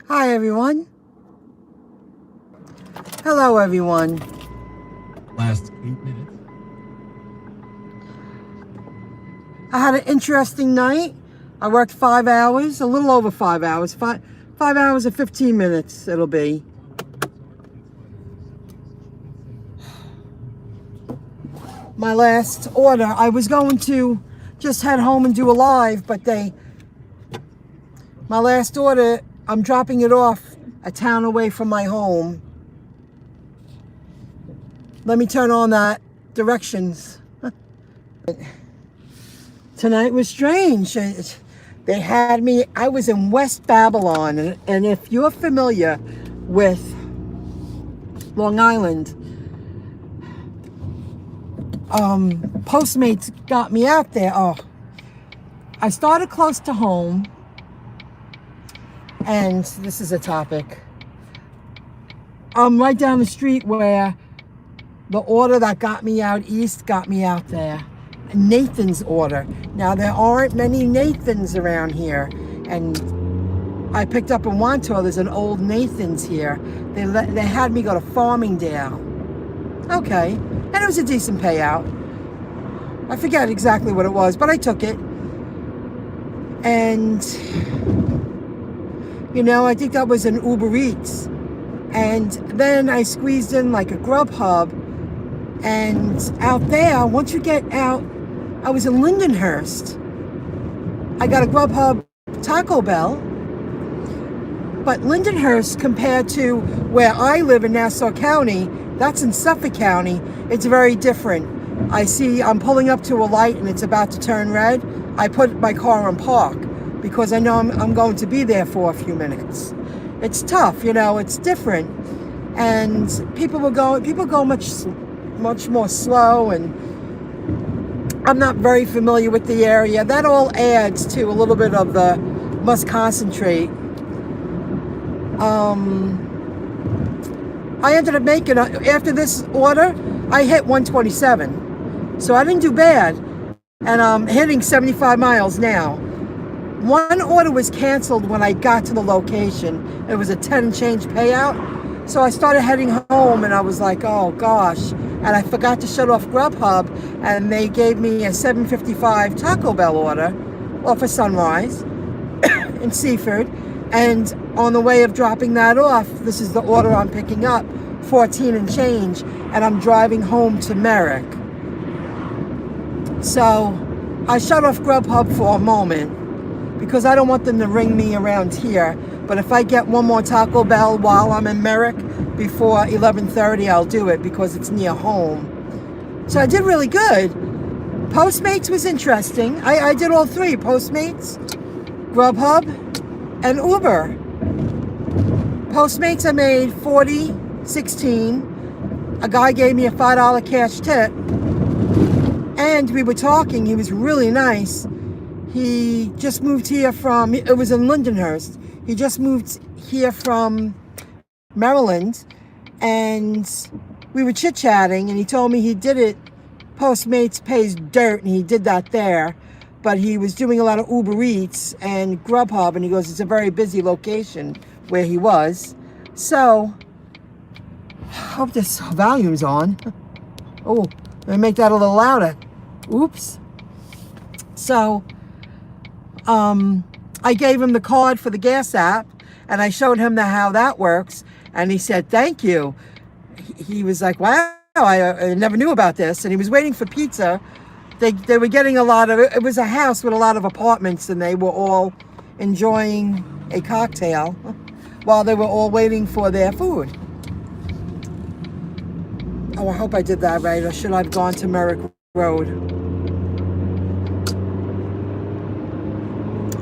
Hi everyone. Hello everyone. Last 8 minutes. I had an interesting night. I worked 5 hours, a little over 5 hours, 5 hours and 15 minutes it'll be. My last order, I was going to just head home and do a live, but my last order, I'm dropping it off a town away from my home. Let me turn on that directions. Tonight was strange. They had me, I was in West Babylon, and if you're familiar with Long Island, Postmates got me out there. Oh, I started close to home, and this is a topic. I'm right down the street where the order that got me out east got me out there. Nathan's order. Now, there aren't many Nathans around here, and I picked up in Wanto, there's an old Nathan's here. They had me go to Farmingdale. Okay, and it was a decent payout. I forget exactly what it was, but I took it. And, you know, I think that was an Uber Eats. And then I squeezed in like a Grubhub. And out there, once you get out, I was in Lindenhurst. I got a Grubhub Taco Bell. But Lindenhurst, compared to where I live in Nassau County, that's in Suffolk County, it's very different. I'm pulling up to a light and it's about to turn red. I put my car on park because I know I'm going to be there for a few minutes. It's tough, you know, it's different. And people go much more slow, and I'm not very familiar with the area. That all adds to a little bit of the must concentrate. I ended up making, after this order, I hit 127. So I didn't do bad. And I'm hitting 75 miles now. One order was canceled when I got to the location. It was a 10 and change payout. So I started heading home and I was like, oh gosh. And I forgot to shut off Grubhub, and they gave me a $7.55 Taco Bell order off of Sunrise in Seaford. And on the way of dropping that off, this is the order I'm picking up, 14 and change, and I'm driving home to Merrick. So I shut off Grubhub for a moment because I don't want them to ring me around here. But if I get one more Taco Bell while I'm in Merrick before 11:30, I'll do it because it's near home. So I did really good. Postmates was interesting. I did all three, Postmates, Grubhub, and Uber. Postmates I made $40.16. A guy gave me a $5 cash tip. And we were talking, he was really nice. He just moved here from, it was in Lindenhurst. He just moved here from Maryland, and we were chit-chatting, and he told me he did it, Postmates pays dirt, and he did that there, but he was doing a lot of Uber Eats and Grubhub, and he goes, it's a very busy location where he was. So, I hope this volume's on. Oh, let me make that a little louder. Oops. So, I gave him the card for the gas app, and I showed him how that works, and he said, thank you. He was like, wow, I never knew about this, and he was waiting for pizza. They were getting a lot of, it was a house with a lot of apartments, and they were all enjoying a cocktail while they were all waiting for their food. Oh, I hope I did that right, or should I have gone to Merrick Road?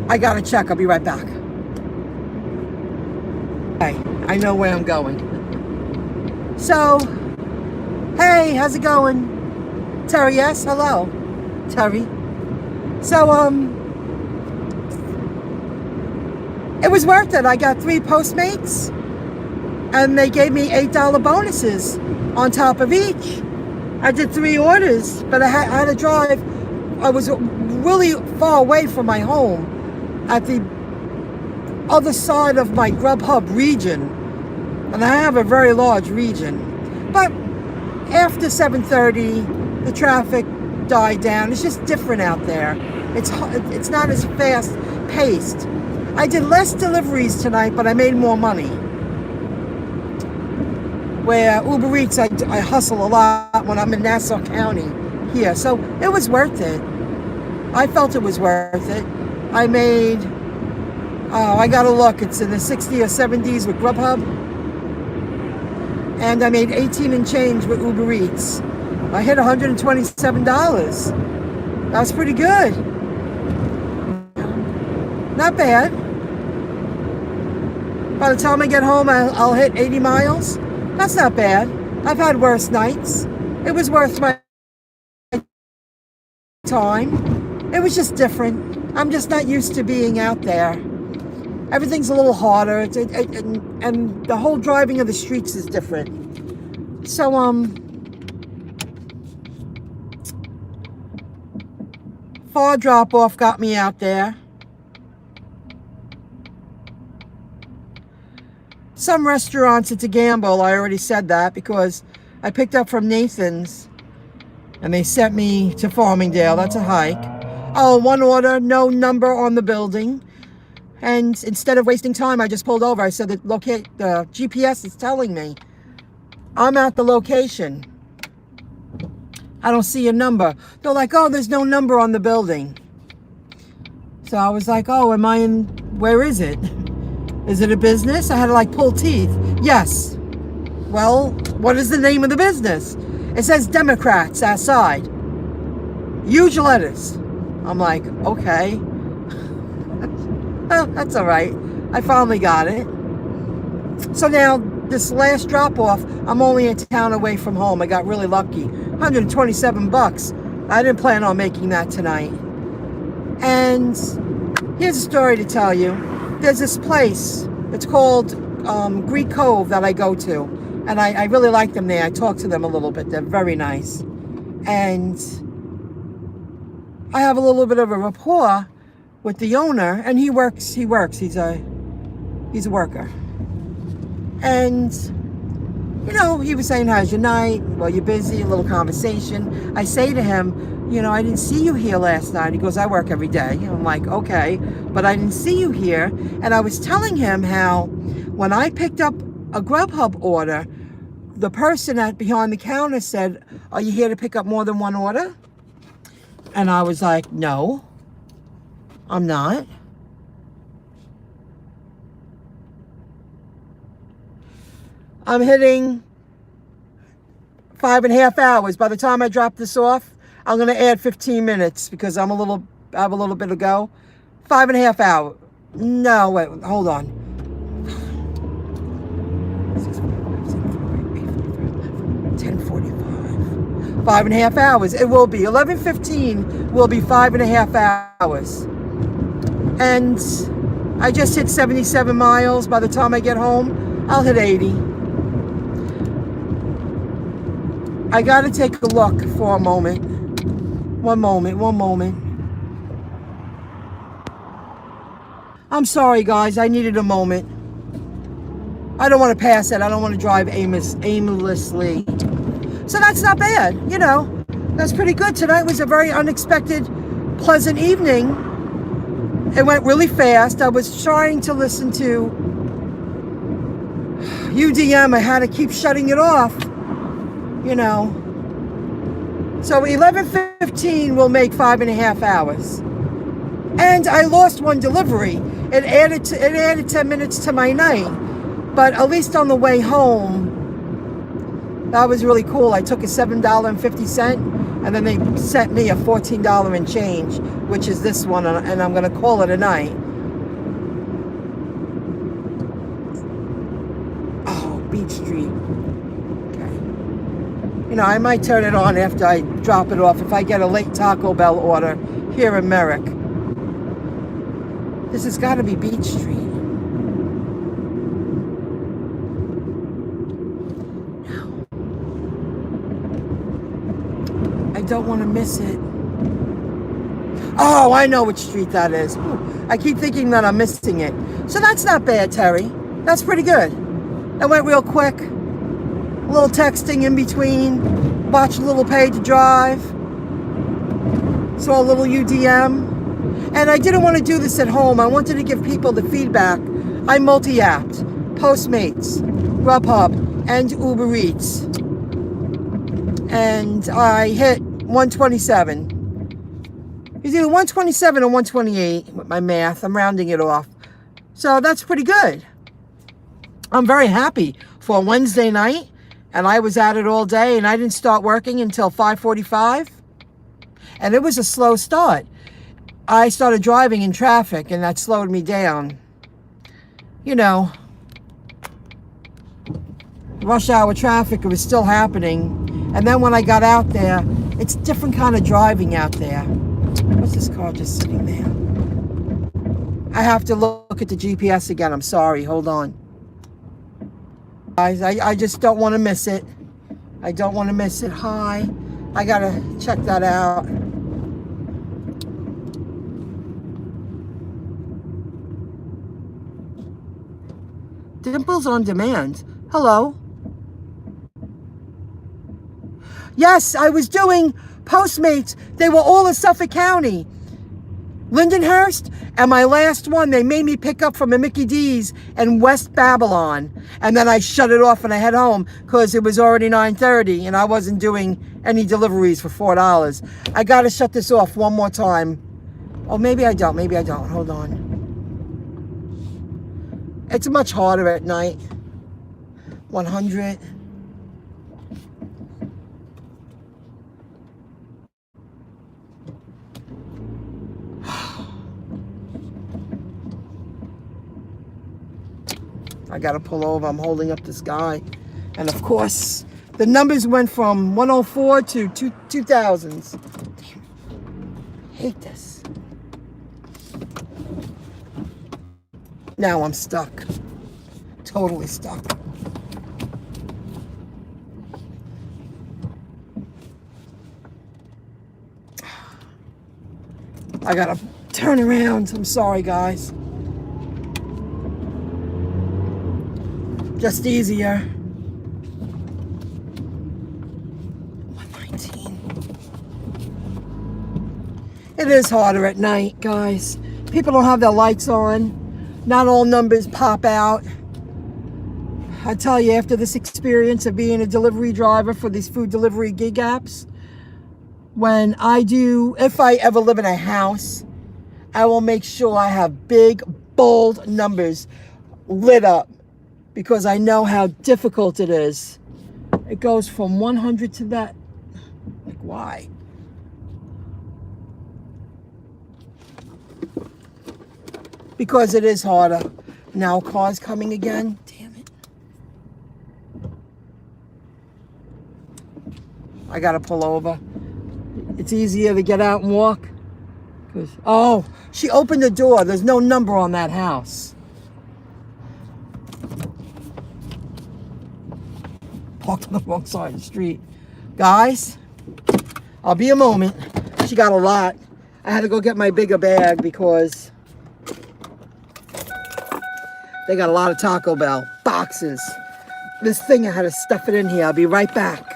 I gotta check, I'll be right back. Okay, I know where I'm going. So, hey, how's it going? Terry, yes, hello. Terry. So, it was worth it. I got 3 Postmates, and they gave me $8 bonuses on top of each. I did 3 orders, but I had to drive. I was really far away from my home at the other side of my Grubhub region. And I have a very large region. But after 7:30, the traffic died down. It's just different out there. It's not as fast paced. I did less deliveries tonight, but I made more money. Where Uber Eats, I hustle a lot when I'm in Nassau County here. So it was worth it. I felt it was worth it. I made, I gotta look, it's in the 60s or 70s with Grubhub. And I made 18 and change with Uber Eats. I hit $127. That was pretty good. Not bad. By the time I get home, I'll hit 80 miles. That's not bad. I've had worse nights. It was worth my time. It was just different. I'm just not used to being out there. Everything's a little harder, and the whole driving of the streets is different. So, far drop-off got me out there. Some restaurants, it's a gamble. I already said that because I picked up from Nathan's and they sent me to Farmingdale. That's a hike. Oh, one order, no number on the building. And instead of wasting time, I just pulled over. I said that the GPS is telling me I'm at the location. I don't see a number. They're like, oh, there's no number on the building. So I was like, oh, where is it? Is it a business? I had to pull teeth. Yes. Well, what is the name of the business? It says Democrats outside. Huge letters. I'm like, okay. Oh, that's all right. I finally got it. So now, this last drop-off, I'm only a town away from home. I got really lucky. $127. I didn't plan on making that tonight. And here's a story to tell you. There's this place. It's called Greek Cove that I go to. And I really like them there. I talk to them a little bit. They're very nice. And I have a little bit of a rapport with the owner, and he works. He's a worker. And he was saying, how's your night? Well, you're busy, a little conversation. I say to him, I didn't see you here last night. He goes, I work every day. I'm like, okay, but I didn't see you here. And I was telling him how when I picked up a Grubhub order, the person behind the counter said, are you here to pick up more than one order? And I was like, no, I'm not. I'm hitting 5.5 hours. By the time I drop this off, I'm going to add 15 minutes because I have a little bit to go. 5.5 hours. No, wait, hold on. 10:45. 5.5 hours. It will be 11:15. Will be 5.5 hours. And I just hit 77 miles. By the time I get home, I'll hit 80. I gotta take a look for a moment. One moment. I'm sorry, guys. I needed a moment. I don't want to pass it. I don't want to drive aimlessly. So that's not bad. That's pretty good. Tonight was a very unexpected, pleasant evening. It went really fast. I was trying to listen to UDM. I had to keep shutting it off. So 11:15 will make 5.5 hours. And I lost one delivery. It added 10 minutes to my night. But at least on the way home, that was really cool. I took a $7.50, and then they sent me a $14 and change, which is this one, and I'm going to call it a night. Oh, Beach Street. I might turn it on after I drop it off if I get a late Taco Bell order here in Merrick. This has got to be Beach Street. No. I don't want to miss it. Oh, I know which street that is. Ooh, I keep thinking that I'm missing it. So that's not bad, Terry. That's pretty good. That went real quick. A little texting in between. Watched a little Pay to Drive. Saw a little UDM. And I didn't want to do this at home. I wanted to give people the feedback. I multi-apped. Postmates, Grubhub, and Uber Eats. And I hit 127. It's either 127 or 128 with my math. I'm rounding it off. So that's pretty good. I'm very happy for a Wednesday night. And I was at it all day, and I didn't start working until 5:45. And it was a slow start. I started driving in traffic, and that slowed me down. You know, rush hour traffic, it was still happening. And then when I got out there, it's a different kind of driving out there. What's this car just sitting there? I have to look at the GPS again. I'm sorry. Hold on. Guys, I just don't want to miss it. I don't want to miss it. Hi. I got to check that out. Dimples on Demand. Hello. Yes, I was doing Postmates. They were all in Suffolk County. Lindenhurst, and my last one, they made me pick up from a Mickey D's in West Babylon. And then I shut it off and I head home because it was already 9:30 and I wasn't doing any deliveries for $4. I got to shut this off one more time. Oh, maybe I don't. Maybe I don't. Hold on. It's much harder at night. 100. I gotta pull over. I'm holding up this guy. And of course, the numbers went from 104 to 2000s. Damn. I hate this. Now I'm stuck. Totally stuck. I gotta turn around. I'm sorry, guys. Just easier. 119. It is harder at night, guys. People don't have their lights on. Not all numbers pop out. I tell you, after this experience of being a delivery driver for these food delivery gig apps, if I ever live in a house, I will make sure I have big, bold numbers lit up because I know how difficult it is. It goes from 100 to that. Like, why? Because it is harder. Now cars coming again. Damn it. I gotta pull over. It's easier to get out and walk. Oh, she opened the door. There's no number on that house. Parked on the wrong side of the street. Guys, I'll be a moment. She got a lot. I had to go get my bigger bag because they got a lot of Taco Bell boxes. This thing, I had to stuff it in here. I'll be right back.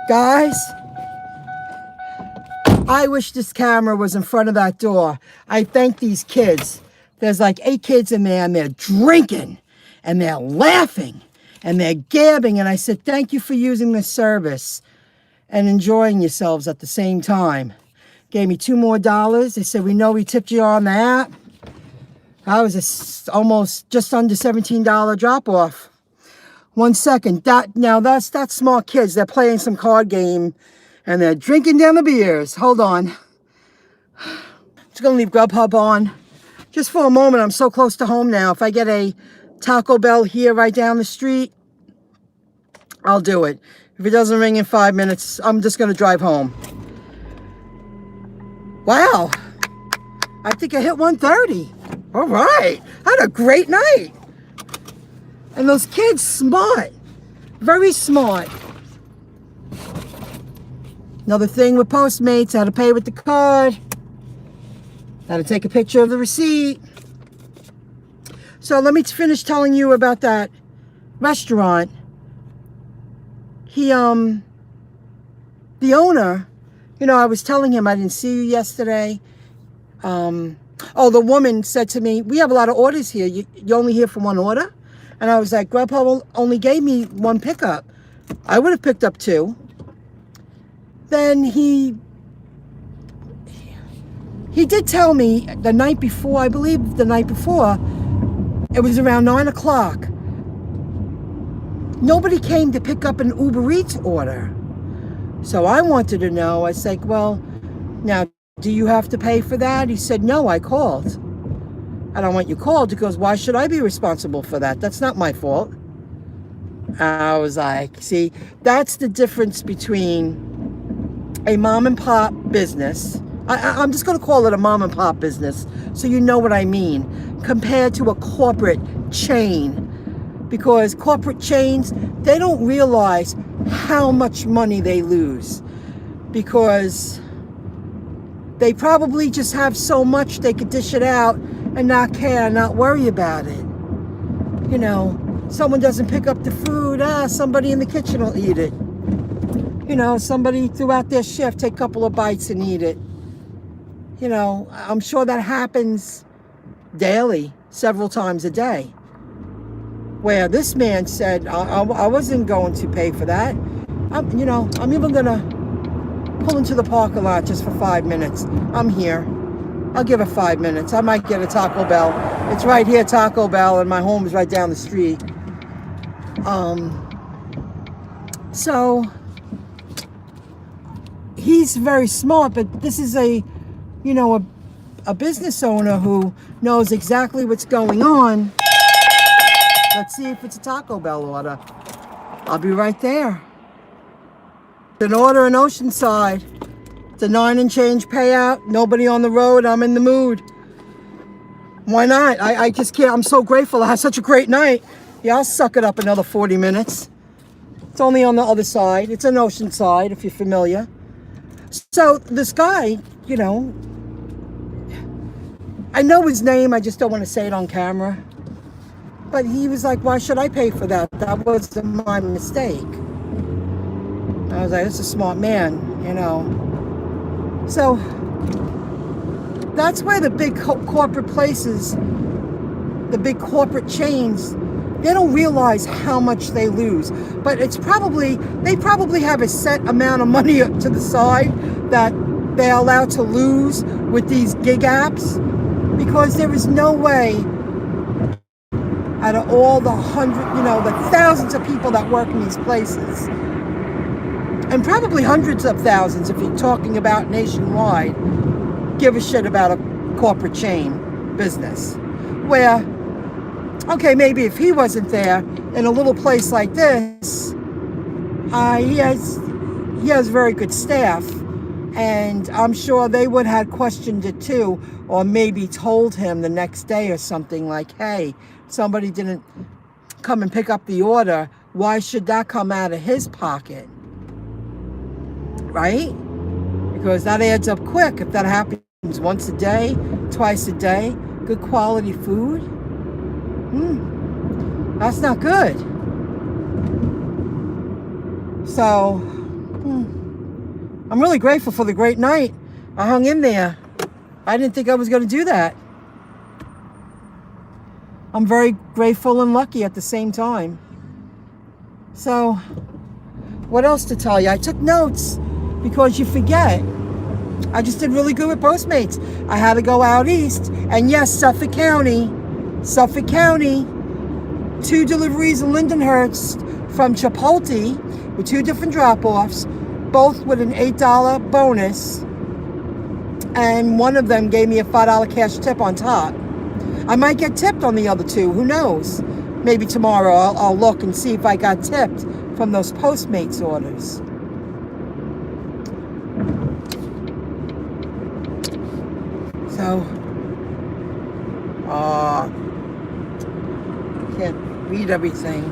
Guys, I wish this camera was in front of that door. I thank these kids. There's like 8 kids in there, and they're drinking, and they're laughing, and they're gabbing. And I said, thank you for using this service and enjoying yourselves at the same time. Gave me $2 more. They said, we know we tipped you on the app. I was almost just under $17 drop off. 1 second. That's smart kids. They're playing some card game and they're drinking down the beers. Hold on. Just gonna leave Grubhub on just for a moment. I'm so close to home now. If I get a Taco Bell here right down the street, I'll do it. If it doesn't ring in 5 minutes, I'm just gonna drive home. Wow. I think I hit 130. All right. I had a great night. And those kids, smart. Very smart. Another thing with Postmates, I had to pay with the card. I had to take a picture of the receipt. So let me finish telling you about that restaurant. The owner, I was telling him I didn't see you yesterday. The woman said to me, we have a lot of orders here. You're only here for one order? And I was like, Grubhub only gave me 1 pickup. I would have picked up 2. Then he did tell me the night before, I believe the night before, it was around 9 o'clock. Nobody came to pick up an Uber Eats order. So I wanted to know. I was like, well, now, do you have to pay for that? He said, no, I called. And I went, you called? He goes, why should I be responsible for that? That's not my fault. I was like, see, that's the difference between a mom and pop business. I'm just going to call it a mom and pop business so you know what I mean, compared to a corporate chain. Because corporate chains, they don't realize how much money they lose, because they probably just have so much they could dish it out and not care, not worry about it. Someone doesn't pick up the food, somebody in the kitchen will eat it. Somebody throughout their shift, take a couple of bites and eat it. I'm sure that happens daily, several times a day. Where this man said, I wasn't going to pay for that. I'm even going to pull into the parking lot just for 5 minutes. I'm here. I'll give it 5 minutes. I might get a Taco Bell. It's right here, Taco Bell, and my home is right down the street. So he's very smart, but this is a business owner who knows exactly what's going on. Let's see if it's a Taco Bell order. I'll be right there. An order in Oceanside. It's a 9 and change payout. Nobody on the road. I'm in the mood. Why not? I just can't. I'm so grateful. I had such a great night. Yeah, I'll suck it up another 40 minutes. It's only on the other side. It's an Oceanside, if you're familiar. So this guy, I know his name. I just don't want to say it on camera. But he was like, why should I pay for that? That wasn't my mistake. I was like, that's a smart man, So that's why the big corporate places, the big corporate chains, they don't realize how much they lose. But they probably have a set amount of money up to the side that they're allowed to lose with these gig apps, because there is no way, out of all the the thousands of people that work in these places, and probably hundreds of thousands if you're talking about nationwide, give a shit about a corporate chain business. Where, okay, maybe if he wasn't there in a little place like this, he has very good staff, and I'm sure they would have questioned it too, or maybe told him the next day or something like, hey, somebody didn't come and pick up the order. Why should that come out of his pocket? Right? Because that adds up quick. If that happens once a day, twice a day, good quality food, that's not good. So, I'm really grateful for the great night. I hung in there. I didn't think I was going to do that. I'm very grateful and lucky at the same time. So, what else to tell you? I took notes because you forget. I just did really good with Postmates. I had to go out east. And yes, Suffolk County, 2 deliveries in Lindenhurst from Chipotle with 2 different drop-offs, both with an $8 bonus. And one of them gave me a $5 cash tip on top. I might get tipped on the other 2, who knows? Maybe tomorrow I'll look and see if I got tipped from those Postmates orders. So, can't read everything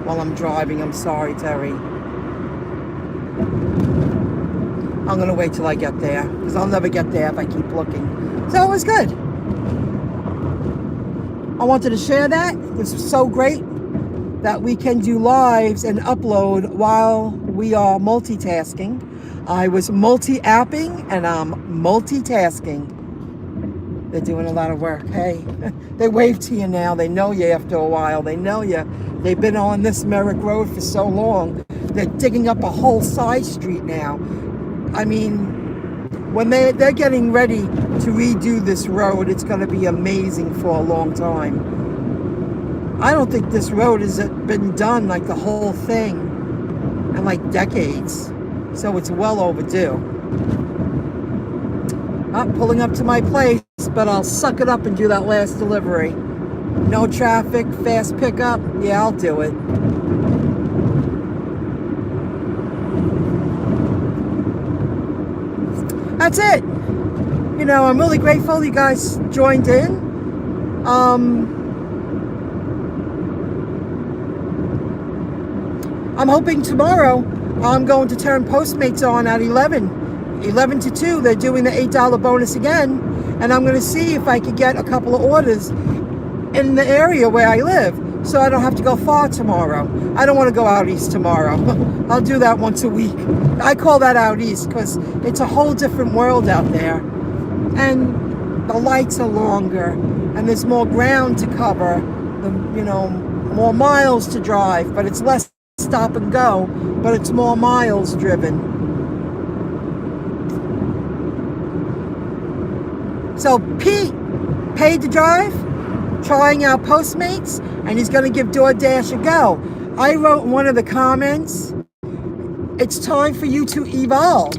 while I'm driving. I'm sorry, Terry. I'm going to wait till I get there, because I'll never get there if I keep looking. So it was good. I wanted to share that. It was so great that we can do lives and upload while we are multitasking. I was multi-apping and I'm multitasking. They're doing a lot of work. Hey, they wave to you now. They know you after a while. They know you. They've been on this Merrick Road for so long. They're digging up a whole side street now. I mean, when they're getting ready to redo this road, it's going to be amazing for a long time. I don't think this road has been done, like the whole thing, in like decades. So it's well overdue. I'm pulling up to my place, but I'll suck it up and do that last delivery. No traffic, fast pickup. Yeah, I'll do it. That's it. You know, I'm really grateful you guys joined in. I'm hoping tomorrow I'm going to turn Postmates on at 11 to 2. They're doing the $8 bonus again, and I'm going to see if I could get a couple of orders in the area where I live, so I don't have to go far tomorrow. I don't want to go out east tomorrow. I'll do that once a week. I call that out east because it's a whole different world out there, and the lights are longer, and there's more ground to cover, more miles to drive, but it's less stop and go, but it's more miles driven. So Pete paid to drive, trying out Postmates, and he's going to give DoorDash a go. I wrote in one of the comments, it's time for you to evolve.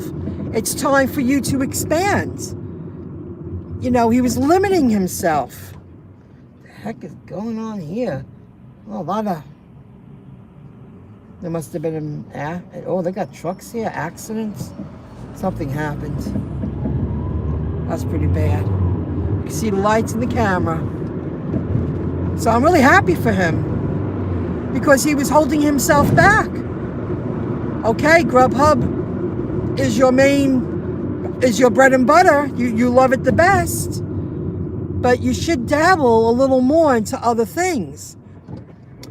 It's time for you to expand. You know, he was limiting himself. What the heck is going on here? Oh, a lot of... There must have been they got trucks here, accidents. Something happened. That's pretty bad. You can see the lights in the camera. So I'm really happy for him because he was holding himself back. Okay, Grubhub is your bread and butter. You love it the best, but you should dabble a little more into other things.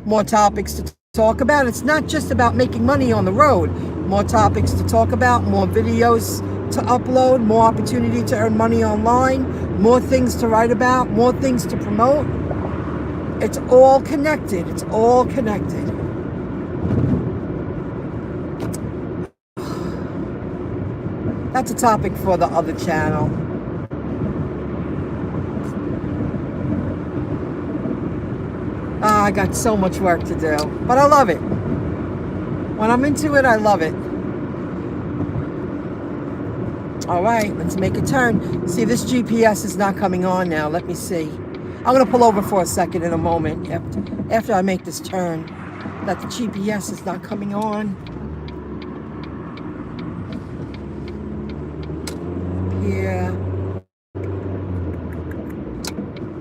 More topics to talk about. It's not just about making money on the road. More topics to talk about, more videos to upload, more opportunity to earn money online, more things to write about, more things to promote. It's all connected. It's all connected. That's a topic for the other channel. I got so much work to do, but I love it. When I'm into it, I love it. All right, let's make a turn. See, this GPS is not coming on now. Let me see. I'm going to pull over for a second in a moment after I make this turn. That the GPS is not coming on.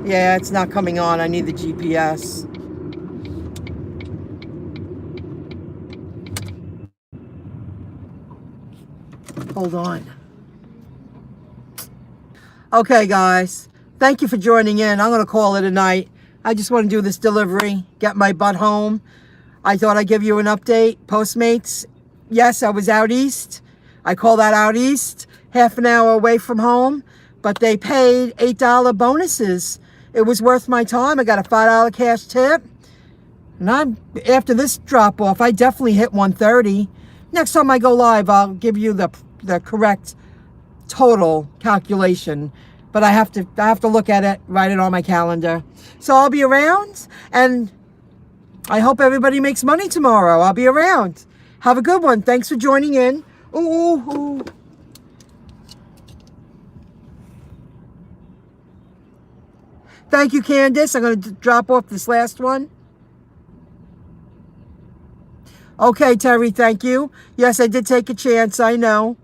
Yeah, it's not coming on. I need the GPS. Hold on. Okay, guys. Thank you for joining in. I'm going to call it a night. I just want to do this delivery, get my butt home. I thought I'd give you an update. Postmates Yes, I was out east. I call that out east, half an hour away from home, but they paid $8 bonuses. It was worth my time. I got a $5 cash tip. And after this drop off, I definitely hit 130. Next time I go live, I'll give you the correct total calculation. But I have to look at it, write it on my calendar. So I'll be around, and I hope everybody makes money tomorrow. I'll be around. Have a good one. Thanks for joining in. Ooh. Thank you, Candace. I'm going to drop off this last one. Okay, Terry, thank you. Yes, I did take a chance. I know.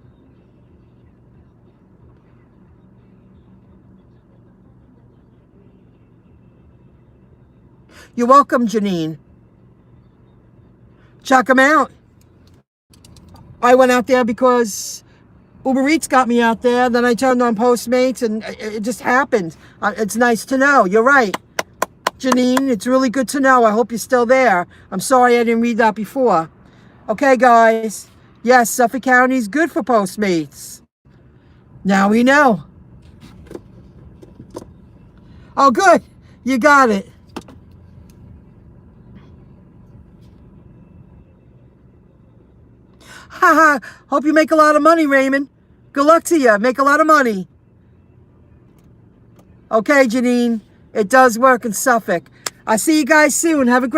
You're welcome, Janine. Check them out. I went out there because Uber Eats got me out there. Then I turned on Postmates, and it just happened. It's nice to know. You're right, Janine. It's really good to know. I hope you're still there. I'm sorry I didn't read that before. Okay, guys. Yes, Suffolk County is good for Postmates. Now we know. Oh, good. You got it. Haha. Hope you make a lot of money, Raymond. Good luck to you. Make a lot of money. Okay, Janine. It does work in Suffolk. I'll see you guys soon. Have a great